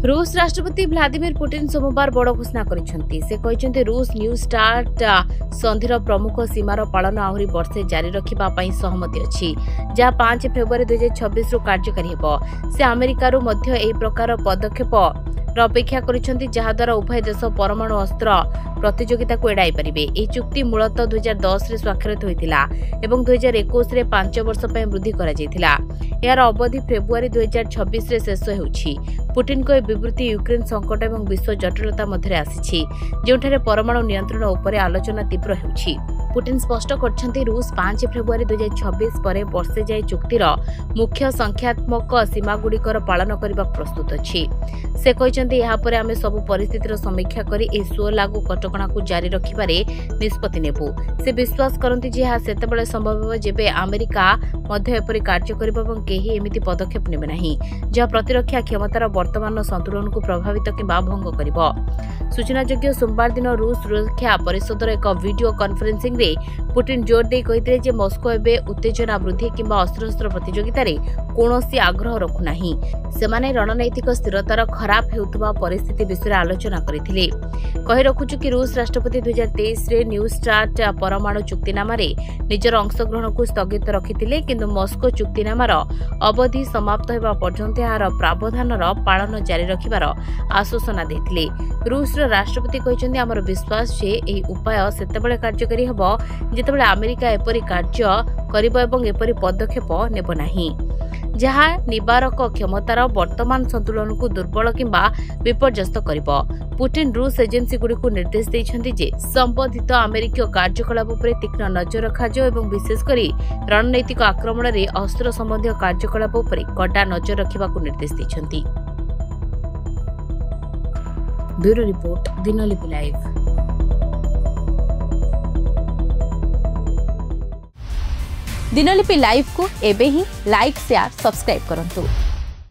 रूस राष्ट्रपति Vladimir Putin सोमवार बड़ घोषणा कर रूस न्यू स्टार्ट संधिर प्रमुख सीमार पालन आहरी वर्षे जारी रखा सहमति अच्छी जहाँ 5 फेब्रुआरी 2026 रु कार्यकारी हेब। से अमेरिकार प्रकार पदक्षेप अपेक्षा करा उभय देश परमाणु अस्त्र प्रतियोगिता को एड़ाई पारे। यह चुक्ति मूलतः 2010 रे स्वाक्षरित होता और 2021 रे 5 वर्ष वृद्धि यार अवधि फेब्रुआरी 2026 रे शेष होउछि। पुतिन को विवृत्ति यूक्रेन संकट और विश्व जटिलता मध्य आसी जोठारे परमाणु नियंत्रण उपर आलोचना तीव्र होउछि। पुतिन स्पष्ट करछन्ति रूस 5 फेब्रुआरी 2026 पर वर्षे जाए चुक्तिर मुख्य संख्यात्मक सीमागुड़िकर पालन करने प्रस्तुत अछि। से कहते यापर आम सब परिस्थितिर समीक्षा करी ए स्व लागू कटकणा को जारी रखिबारे निष्पत्ति नेबु। से विश्वास करती जे यह सेतेबेले संभव हो जेबे अमेरिका मध्य एपरि कार्य करिबा एवं केही एमिति पदक्षेप नेबे नाही जहाँ प्रतिरक्षा क्षमतार वर्तमान संतुलन को प्रभावित किंबा भंग करिबो। सूचनायोग्य सोमवार दिन रूस सुरक्षा परिषदर एक वीडियो कॉन्फ्रेंसिंग रे पुतिन जोर दे कहिथिले जे मस्को एबे उत्तेजना वृद्धि किंबा अस्त्रशस्त्र प्रतियोगिता रे कोनोसी आग्रह रखु नाही। सेमाने रणनैतिक स्थिरतार खराब हेउतबा परिस्थिति विषय आलोचना करिथिले। कहि रखुछु कि रूस राष्ट्रपति 2023 रे न्यू स्टार्ट परमाणु चुक्तिनामा रे निजर अंशग्रहण को स्थगित रखिथिले किंतु मस्को चुक्तिनामार अवधि समाप्त हेबा पर्यंत यार प्रावधानर पालन जारी रखिबार आश्वासन देथिले। रूस राष्ट्रपति कहते आमर विश्वास जे एही उपाय सेतेबेले कार्यकारी हेब जेतेबेले अमेरिका एपरि कार्य करिबो एवं एपरि पदक्षेप नेब नाही जहाँ निवारक क्षमतार वर्तमान संतुलन को दुर्बल किंबा विपर्यस्त करिबो। पुतिन रूस एजेंसी गुडी को निर्देश दैछन्ति जे संबंधित अमेरिकीय कार्यकलाप पर तीक्ष्ण नजर रखाजो एवं विशेषकर रणनैतिक आक्रमण रे अस्त्र संबंधी कार्यकलाप पर कड़ा नजर रखिबा को निर्देश दैछन्ति। Bureau report Dinalipi live. Dinalipi live को एबे ही लाइक शेयर सब्सक्राइब करंतु।